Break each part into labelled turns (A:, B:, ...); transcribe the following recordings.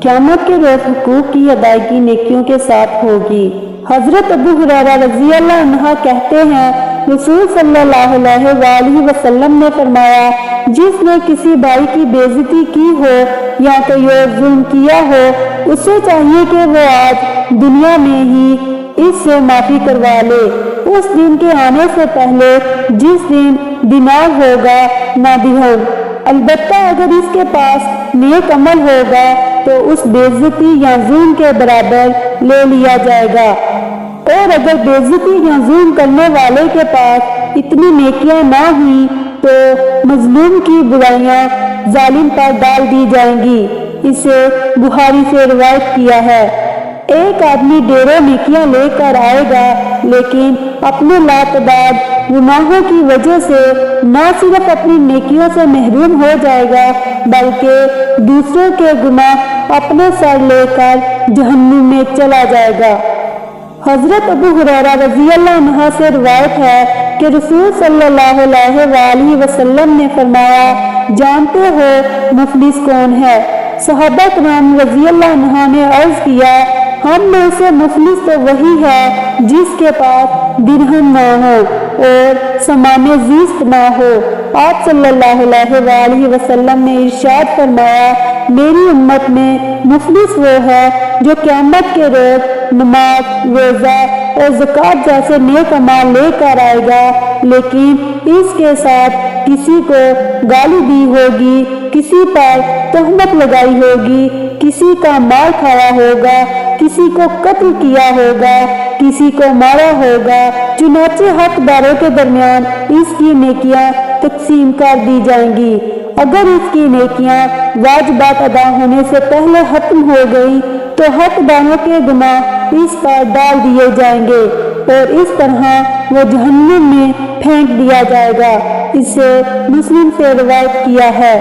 A: قیامت کے روز حقوق کی ادائیگی نیکیوں کے ساتھ ہوگی۔ حضرت ابو ہریرہ رضی اللہ عنہ کہتے ہیں رسول صلی اللہ علیہ وآلہ وسلم نے فرمایا جس نے کسی بھائی کی بے عزتی کی ہو یا کوئی اور ظلم کیا ہو اسے چاہیے کہ وہ آج دنیا میں ہی اس سے معافی کروا لے اس دن کے آنے سے پہلے جس دن دینار ہوگا نہ درہم۔ البتہ اگر اس کے پاس نیک عمل ہوگا تو اس بے عزتی یا ظلم کے برابر لے لیا جائے گا، اور اگر بے عزتی یا ظلم کرنے والے کے پاس اتنی نیکیاں نہ ہوئی تو مظلوم کی برائیاں ظالم پر ڈال دی جائیں گی۔ اسے بخاری سے روایت کیا ہے۔ ایک آدمی ڈیروں نیکیاں لے کر آئے گا لیکن اپنے لاتعداد گناہوں کی وجہ سے نہ صرف اپنی نیکیوں سے محروم ہو جائے گا بلکہ دوسروں کے گناہ اپنے سر لے کر جہنم میں چلا جائے گا۔ حضرت ابو ہریرہ رضی اللہ عنہ سے روایت ہے کہ رسول صلی اللہ علیہ وآلہ وسلم نے فرمایا جانتے ہو مفلس کون ہے؟ صحابہ کرام رضی اللہ عنہ نے عرض کیا ہم میں سے مفلس تو وہی ہے جس کے پاس درہم نہ ہو اور سامان زیست نہ ہو۔ آپ صلی اللہ علیہ وآلہ وسلم نے ارشاد فرمایا میری امت میں مفلس وہ ہے جو قیامت کے روز نماز، روزہ اور زکوٰۃ جیسے نیک اعمال لے کر آئے گا لیکن اس کے ساتھ کسی کو گالی دی ہوگی، کسی پر تہمت لگائی ہوگی، کسی کا مال کھایا ہوگا، کسی کو قتل کیا ہوگا، کسی کو مارا ہوگا، چنانچہ حقداروں کے درمیان اس کی نیکیاں تقسیم کر دی جائیں گی۔ اگر اس کی نیکیاں واجبات ادا ہونے سے پہلے ختم ہو گئی تو حقداروں کے گناہ اس پر ڈال دیے جائیں گے اور اس طرح وہ جہنم میں پھینک دیا جائے گا۔ اسے مسلم سے روایت کیا ہے۔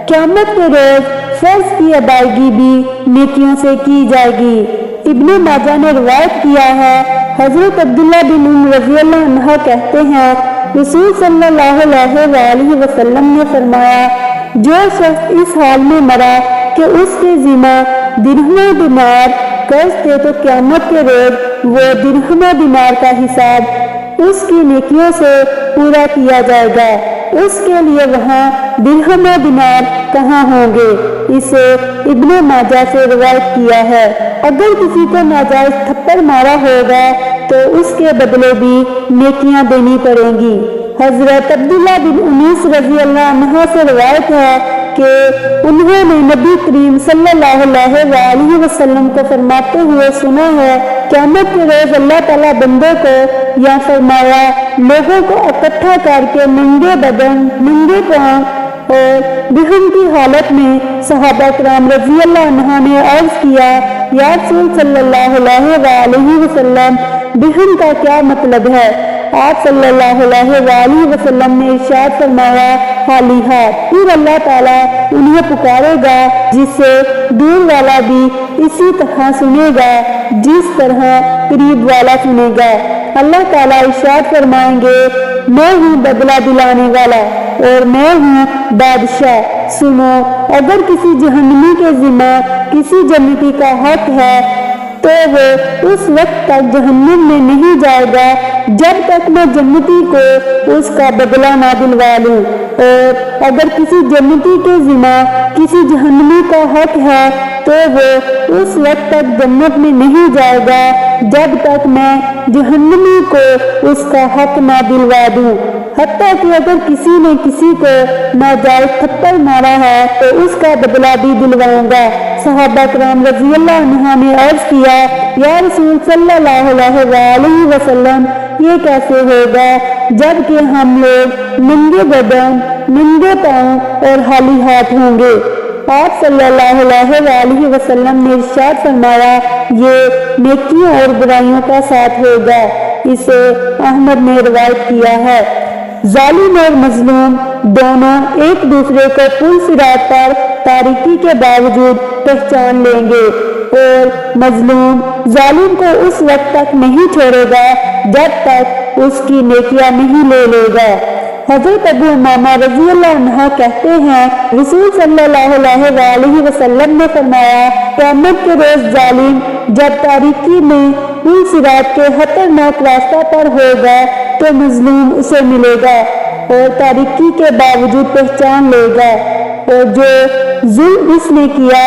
A: قیامت کے روز فرض کی ادائیگی بھی نیکیوں سے کی جائے گی۔ ابن ماجہ نے روایت کیا ہے حضرت عبداللہ بن عمر رضی اللہ عنہ کہتے ہیں رسول صلی اللہ علیہ وآلہ وسلم نے فرمایا جو شخص اس حال میں مرا کہ اس کے ذمہ درہم و دینار قرض تھے تو قیامت کے روز وہ درہم و دینار کا حساب اس کی نیکیوں سے پورا کیا جائے گا۔ اس کے لیے وہاں درہم و دینار کہاں ہوں گے؟ اسے ابن ماجہ سے روایت کیا ہے۔ اگر کسی کو ناجائز تھپڑ مارا ہوگا تو اس کے بدلے بھی نیکیاں دینی پڑیں گی۔ حضرت عبداللہ بن انیس رضی اللہ عنہ سے روایت ہے کہ انہوں نے نبی کریم صلی اللہ علیہ وآلہ وسلم کو فرماتے ہوئے سنا ہے قیامت کے روز اللہ تعالیٰ بندوں کو یا فرمایا لوگوں کو اکٹھا کر کے ننگے بدن، ننگے پاؤں اور بہن کی حالت میں صحابہ کرام رضی اللہ عنہ نے عرض کیا یا رسول صلی اللہ علیہ وآلہ وسلم بہن کا کیا مطلب ہے؟ آپ صلی اللہ علیہ وآلہ وسلم نے ارشاد فرمایا خالی ہاتھ۔ پھر اللہ تعالیٰ انہیں پکارے گا جس سے دور والا بھی اسی طرح سنے گا جس طرح قریب والا سنے گا۔ اللہ تعالیٰ ارشاد فرمائیں گے میں ہوں بدلہ دلانے والا اور میں ہوں بادشاہ۔ سنو اگر کسی جہنمی کے ذمہ کسی جنتی کا حق ہے تو وہ اس وقت تک جہنم میں نہیں جائے گا جب تک میں جنتی کو اس کا بدلہ نہ دلوا لوں، اور اگر کسی جنتی کے ذمہ کسی جہنمی کا حق ہے تو وہ اس وقت تک جنت میں نہیں جائے گا جب تک میں جہنمی کو اس کا حق نہ دلوا دوں۔ حتیٰ کہ اگر کسی نے کسی کو ناجائز تھپڑ مارا ہے تو اس کا بدلہ بھی دلواؤں گا۔ صحابہ کرام رضی اللہ عنہ نے عرض کیا یا رسول صلی اللہ علیہ وآلہ وسلم یہ کیسے ہوگا جبکہ ہم لوگ ننگے بدن، ننگے پاؤں اور خالی ہاتھ ہوں گے؟ آپ صلی اللہ علیہ وآلہ وسلم نے ارشاد فرمایا یہ نیکیوں اور برائیوں کا ساتھ ہوگا۔ اسے احمد نے روایت کیا ہے۔ ظالم اور مظلوم دونوں ایک دوسرے کو پل صراط پر تاریکی کے باوجود پہچان لیں گے اور مظلوم ظالم کو اس وقت تک نہیں چھوڑے گا جب تک اس کی نیکیاں نہیں لے لے گا۔ حضرت ابو امامہ رضی اللہ عنہ کہتے ہیں رسول صلی اللہ علیہ وسلم نے فرمایا قیامت کے روز ظالم جب تاریکی میں پل صراط کے خطرناک راستہ پر ہوگا تو مظلوم اسے ملے گا اور تاریکی کے باوجود پہچان لے گا، اور جو ظلم اس نے کیا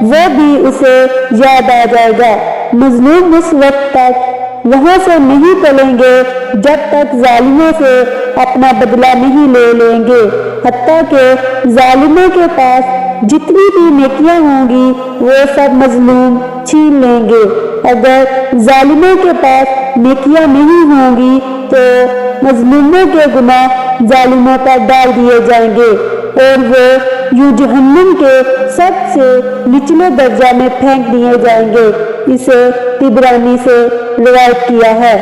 A: وہ بھی اسے یاد آ جائے گا۔ مظلوم اس وقت تک وہاں سے نہیں چلیں گے جب تک ظالموں سے اپنا بدلہ نہیں لے لیں گے، حتیٰ کہ ظالموں کے پاس جتنی بھی نیکیاں ہوں گی وہ سب مظلوم چھین لیں گے۔ اگر ظالموں کے پاس نیکیاں نہیں ہوں گی تو مظلوموں کے گناہ ظالموں پر ڈال دیے جائیں گے اور وہ یوں جہنم کے سب سے نچلے درجہ میں پھینک دیے جائیں گے۔ اسے طبرانی سے روایت کیا ہے۔